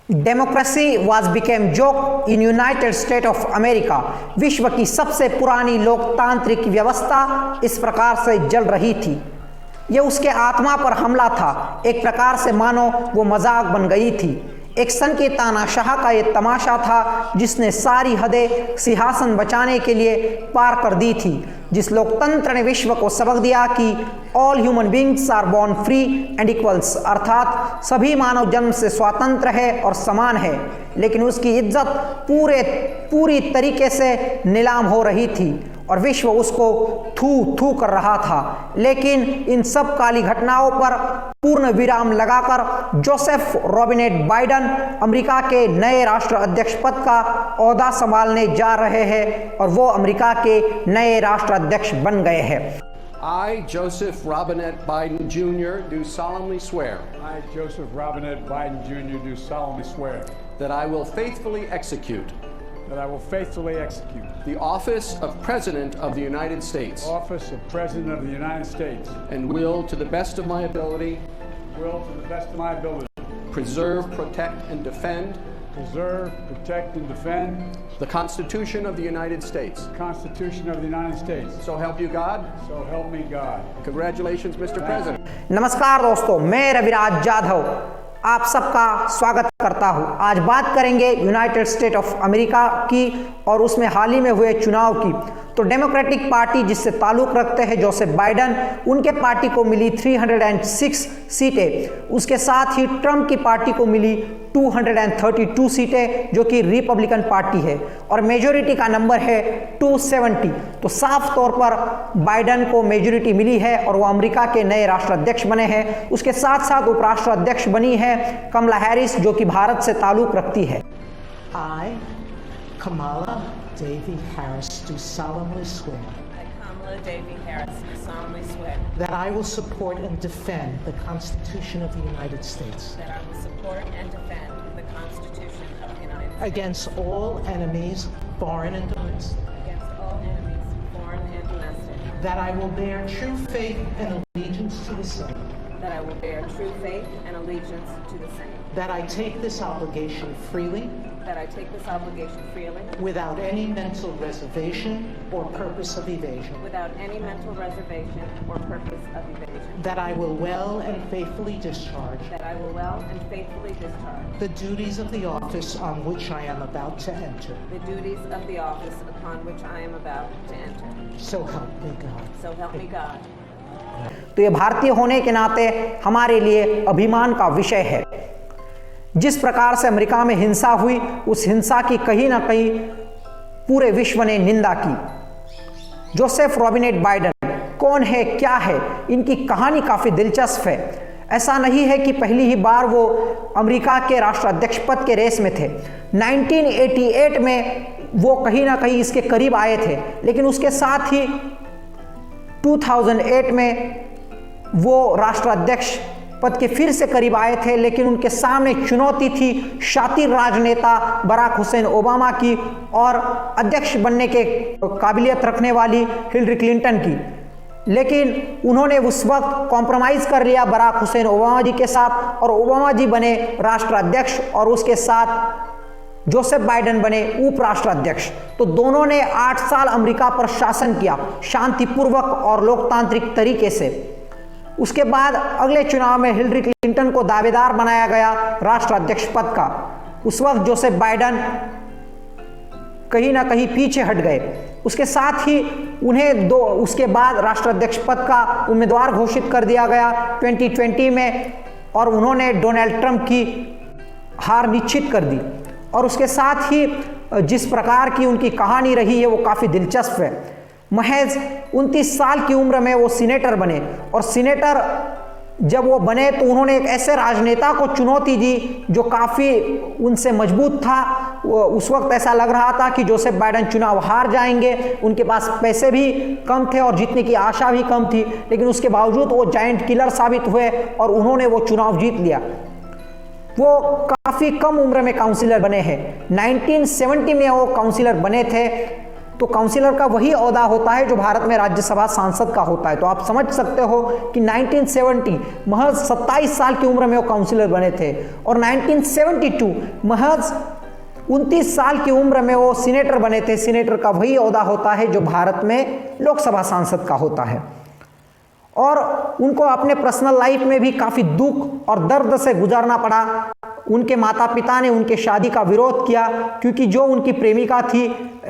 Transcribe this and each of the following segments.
Democracy was became joke in United state of America. विश्व की सबसे पुरानी लोकतांत्रिक व्यवस्था इस प्रकार से जल रही थी। यह उसके आत्मा पर हमला था। एक प्रकार से मानो वो मजाक बन गई थी। एक सन के तानाशाह का ये तमाशा था जिसने सारी हदें सिंहासन बचाने के लिए पार कर दी थी। जिस लोकतंत्र ने विश्व को सबक दिया कि all human beings are born free and equals, अर्थात सभी मानव जन्म से स्वतंत्र है और समान है, लेकिन उसकी इज्जत पूरी तरीके से नीलाम हो रही थी और विश्व उसको थू थू कर रहा था। लेकिन इन सब काली घटनाओं पर पूर्ण विराम लगाकर जोसेफ रॉबिनेट बाइडेन अमेरिका के नए राष्ट्र अध्यक्ष पद का ओहदा संभालने जा रहे हैं और वो अमेरिका के नए राष्ट्र अध्यक्ष बन गए हैं। I, Joseph Robinette Biden Jr., do solemnly swear. I, Joseph Robinette Biden Jr., do solemnly swear. That I will faithfully execute. That I will faithfully execute. The office of President of the United States. Office of President of the United States. And will, to the best of my ability. Will, to the best of my ability. Preserve, protect, and defend. Preserve, protect, and defend. The Constitution of the United States. The Constitution of the United States. So help you God. So help me God. Congratulations, Mr. President. नमस्कार दोस्तों, मैं रविराज जाधव आप सबका स्वागत करता हूं। आज बात करेंगे यूनाइटेड स्टेट ऑफ अमेरिका की और उसमें हाल ही में हुए चुनाव की। तो डेमोक्रेटिक पार्टी जिससे ताल्लुक़ रखते हैं जोसेफ बाइडेन, उनके पार्टी को मिली 306 सीटें। उसके साथ ही ट्रंप की पार्टी को मिली 232 सीटें जो कि रिपब्लिकन पार्टी है और मेजोरिटी का नंबर है 270। तो साफ तौर पर बाइडेन को मेजोरिटी मिली है और वो अमेरिका के नए राष्ट्राध्यक्ष बने हैं। उसके साथ साथ उपराष्ट्राध्यक्ष बनी है कमला हैरिस जो कि भारत से ताल्लुक़ रखती है। I, Kamala Devi Harris, do solemnly swear. I, Kamala Devi Harris, do solemnly swear. That I will support and defend the Constitution of the United States. That I will support and defend the Constitution of the United States. Against all enemies, foreign and domestic. Against all enemies, foreign and domestic. That I will bear true faith and allegiance to the same. That I will bear true faith and allegiance to the same. That I take this obligation freely. That I take this obligation freely. Without any mental reservation or purpose of evasion. Without any mental reservation or purpose of evasion. That I will well and faithfully discharge. That I will well and faithfully discharge. The duties of the office on which I am about to enter. The duties of the office upon which I am about to enter. So help me God. So help me God. तो ये भारतीय होने के नाते हमारे लिए अभिमान का विषय है। जिस प्रकार से अमेरिका में हिंसा हुई, उस हिंसा की कहीं ना कहीं पूरे विश्व ने निंदा की। जोसेफ रॉबिनेट बाइडेन कौन है, क्या है, इनकी कहानी काफ़ी दिलचस्प है। ऐसा नहीं है कि पहली ही बार वो अमेरिका के राष्ट्राध्यक्ष पद के रेस में थे। 1988 में वो कहीं ना कहीं इसके करीब आए थे, लेकिन उसके साथ ही 2008 में वो राष्ट्राध्यक्ष पद के फिर से करीब आए थे, लेकिन उनके सामने चुनौती थी शातिर राजनेता बराक हुसैन ओबामा की और अध्यक्ष बनने के काबिलियत रखने वाली हिलरी क्लिंटन की। लेकिन उन्होंने उस वक्त कॉम्प्रोमाइज़ कर लिया बराक हुसैन ओबामा जी के साथ और ओबामा जी बने राष्ट्राध्यक्ष और उसके साथ जोसेफ बाइडेन बने उपराष्ट्राध्यक्ष। तो दोनों ने 8 साल अमेरिका पर शासन किया शांतिपूर्वक और लोकतांत्रिक तरीके से। उसके बाद अगले चुनाव में हिलरी क्लिंटन को दावेदार बनाया गया राष्ट्राध्यक्ष पद का। उस वक्त जोसेफ बाइडेन कहीं ना कहीं पीछे हट गए। उसके साथ ही उन्हें उसके बाद राष्ट्राध्यक्ष पद का उम्मीदवार घोषित कर दिया गया 2020 में और उन्होंने डोनाल्ड ट्रंप की हार निश्चित कर दी। और उसके साथ ही जिस प्रकार की उनकी कहानी रही है वो काफ़ी दिलचस्प है। महज 29 साल की उम्र में वो सीनेटर बने और सीनेटर जब वो बने तो उन्होंने एक ऐसे राजनेता को चुनौती दी जो काफ़ी उनसे मजबूत था। उस वक्त ऐसा लग रहा था कि जोसेफ बाइडेन चुनाव हार जाएंगे, उनके पास पैसे भी कम थे और जीतने की आशा भी कम थी, लेकिन उसके बावजूद वो जायंट किलर साबित हुए और उन्होंने वो चुनाव जीत लिया। वो काफ़ी कम उम्र में काउंसिलर बने हैं। 1970 में वो काउंसिलर बने थे तो काउंसिलर का वही ओहदा होता है जो भारत में राज्यसभा सांसद का होता है। तो आप समझ सकते हो कि 1970 महज 27 साल की उम्र में वो काउंसिलर बने थे और 1972 महज 29 साल की उम्र में वो सीनेटर बने थे। सीनेटर का वही ओहदा होता है जो भारत में लोकसभा सांसद का होता है। और उनको अपने पर्सनल लाइफ में भी काफ़ी दुख और दर्द से गुजरना पड़ा। उनके माता पिता ने उनके शादी का विरोध किया क्योंकि जो उनकी प्रेमिका थी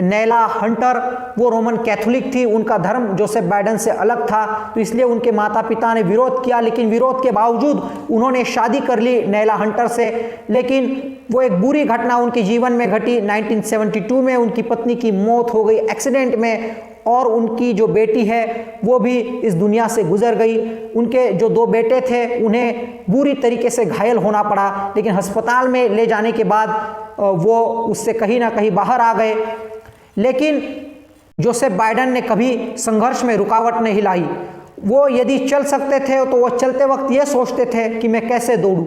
नैला हंटर वो रोमन कैथोलिक थी, उनका धर्म जोसेफ बाइडेन से अलग था, तो इसलिए उनके माता पिता ने विरोध किया। लेकिन विरोध के बावजूद उन्होंने शादी कर ली नैला हंटर से। लेकिन वो एक बुरी घटना उनके जीवन में घटी। 1972 में उनकी पत्नी की मौत हो गई एक्सीडेंट में और उनकी जो बेटी है वो भी इस दुनिया से गुजर गई। उनके जो 2 बेटे थे उन्हें बुरी तरीके से घायल होना पड़ा, लेकिन अस्पताल में ले जाने के बाद वो उससे कहीं ना कहीं बाहर आ गए। लेकिन जोसेफ बाइडेन ने कभी संघर्ष में रुकावट नहीं लाई। वो यदि चल सकते थे तो वो चलते वक्त ये सोचते थे कि मैं कैसे दौड़ूं,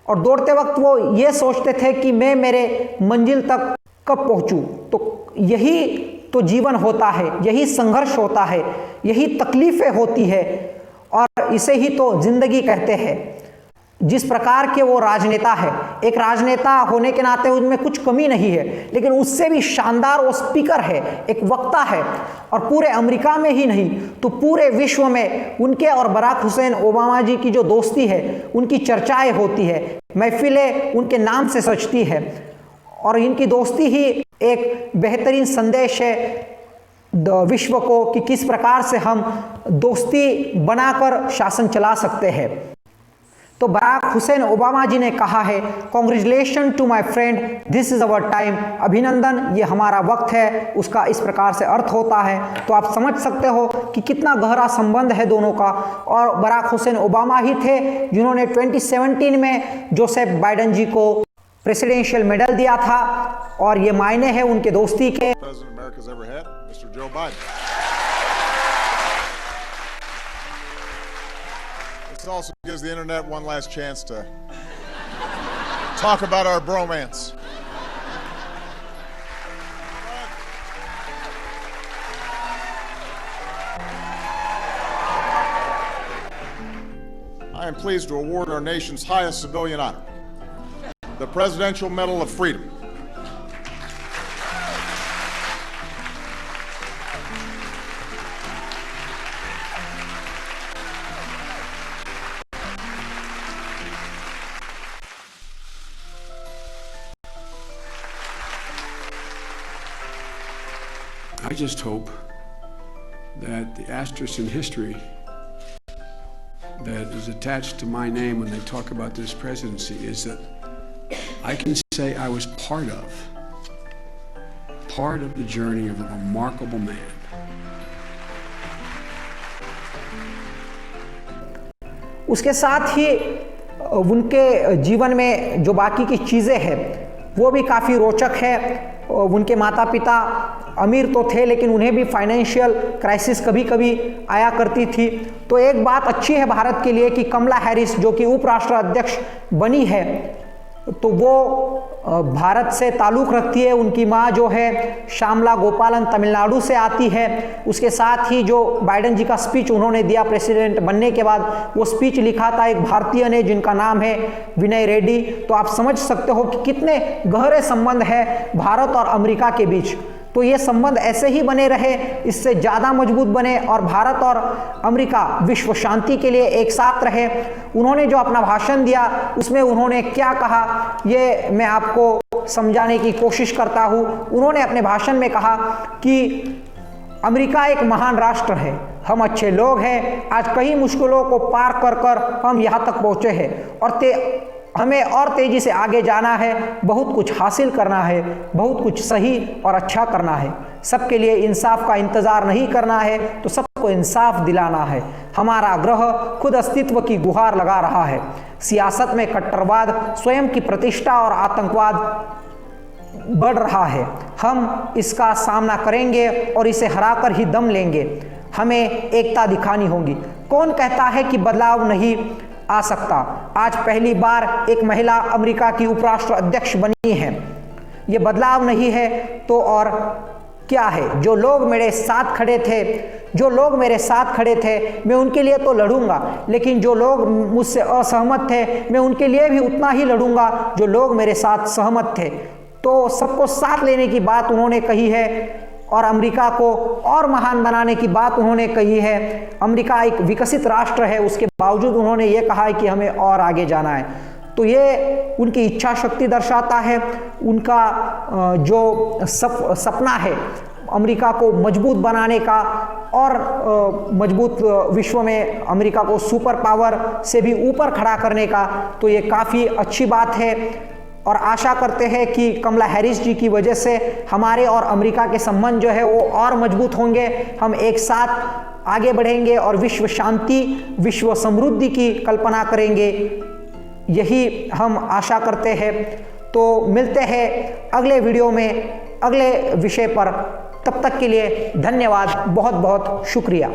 और दौड़ते वक्त वो ये सोचते थे कि मैं मेरे मंजिल तक कब पहुंचूं। तो यही तो जीवन होता है, यही संघर्ष होता है, यही तकलीफें होती है और इसे ही तो जिंदगी कहते हैं। जिस प्रकार के वो राजनेता है, एक राजनेता होने के नाते उनमें कुछ कमी नहीं है, लेकिन उससे भी शानदार वो स्पीकर है, एक वक्ता है। और पूरे अमेरिका में ही नहीं तो पूरे विश्व में उनके और बराक हुसैन ओबामा जी की जो दोस्ती है उनकी चर्चाएं होती है, महफिलें उनके नाम से सजती है और इनकी दोस्ती ही एक बेहतरीन संदेश है विश्व को कि किस प्रकार से हम दोस्ती बनाकर शासन चला सकते हैं। तो बराक हुसैन ओबामा जी ने कहा है, congratulation to my friend, this is our time, अभिनंदन, ये हमारा वक्त है, उसका इस प्रकार से अर्थ होता है। तो आप समझ सकते हो कि कितना गहरा संबंध है दोनों का। और बराक हुसैन ओबामा ही थे जिन्होंने 2017 में जोसेफ बाइडेन जी को प्रेसिडेंशियल मेडल दिया था और ये मायने हैं उनके दोस्ती के। This also gives the internet one last chance to talk about our bromance. I am pleased to award our nation's highest civilian honor, the Presidential Medal of Freedom. I just hope that the asterisk in history that is attached to my name when they talk about this presidency is that I can say I was part of the journey of a remarkable man. उसके साथ ही उनके जीवन में जो बाकी की चीज़ें हैं वो भी काफ़ी रोचक है। उनके माता पिता अमीर तो थे लेकिन उन्हें भी फाइनेंशियल क्राइसिस कभी कभी आया करती थी। तो एक बात अच्छी है भारत के लिए कि कमला हैरिस जो कि उपराष्ट्राध्यक्ष बनी है तो वो भारत से ताल्लुक़ रखती है। उनकी माँ जो है श्यामला गोपालन तमिलनाडु से आती है। उसके साथ ही जो बाइडेन जी का स्पीच उन्होंने दिया प्रेसिडेंट बनने के बाद, वो स्पीच लिखा था एक भारतीय ने जिनका नाम है विनय रेड्डी। तो आप समझ सकते हो कि कितने गहरे संबंध है भारत और अमेरिका के बीच। तो ये संबंध ऐसे ही बने रहे, इससे ज़्यादा मजबूत बने और भारत और अमेरिका विश्व शांति के लिए एक साथ रहे। उन्होंने जो अपना भाषण दिया उसमें उन्होंने क्या कहा ये मैं आपको समझाने की कोशिश करता हूँ। उन्होंने अपने भाषण में कहा कि अमेरिका एक महान राष्ट्र है, हम अच्छे लोग हैं, आज कई मुश्किलों को पार कर कर हम यहाँ तक पहुँचे हैं और हमें और तेजी से आगे जाना है, बहुत कुछ हासिल करना है, बहुत कुछ सही और अच्छा करना है। सबके लिए इंसाफ का इंतज़ार नहीं करना है तो सबको इंसाफ दिलाना है। हमारा ग्रह खुद अस्तित्व की गुहार लगा रहा है। सियासत में कट्टरवाद, स्वयं की प्रतिष्ठा और आतंकवाद बढ़ रहा है। हम इसका सामना करेंगे और इसे हराकर ही दम लेंगे। हमें एकता दिखानी होगी। कौन कहता है कि बदलाव नहीं आ सकता? आज पहली बार एक महिला अमेरिका की उपराष्ट्र अध्यक्ष बनी है। ये बदलाव नहीं है तो और क्या है। जो लोग मेरे साथ खड़े थे मैं उनके लिए तो लड़ूंगा, लेकिन जो लोग मुझसे असहमत थे मैं उनके लिए भी उतना ही लड़ूंगा जो लोग मेरे साथ सहमत थे। तो सबको साथ लेने की बात उन्होंने कही है और अमेरिका को और महान बनाने की बात उन्होंने कही है। अमेरिका एक विकसित राष्ट्र है, उसके बावजूद उन्होंने ये कहा है कि हमें और आगे जाना है। तो ये उनकी इच्छा शक्ति दर्शाता है, उनका जो सपना है अमेरिका को मजबूत बनाने का और मजबूत विश्व में अमेरिका को सुपर पावर से भी ऊपर खड़ा करने का। तो ये काफ़ी अच्छी बात है और आशा करते हैं कि कमला हैरिस जी की वजह से हमारे और अमेरिका के संबंध जो है वो और मजबूत होंगे। हम एक साथ आगे बढ़ेंगे और विश्व शांति, विश्व समृद्धि की कल्पना करेंगे, यही हम आशा करते हैं। तो मिलते हैं अगले वीडियो में अगले विषय पर। तब तक के लिए धन्यवाद, बहुत बहुत शुक्रिया।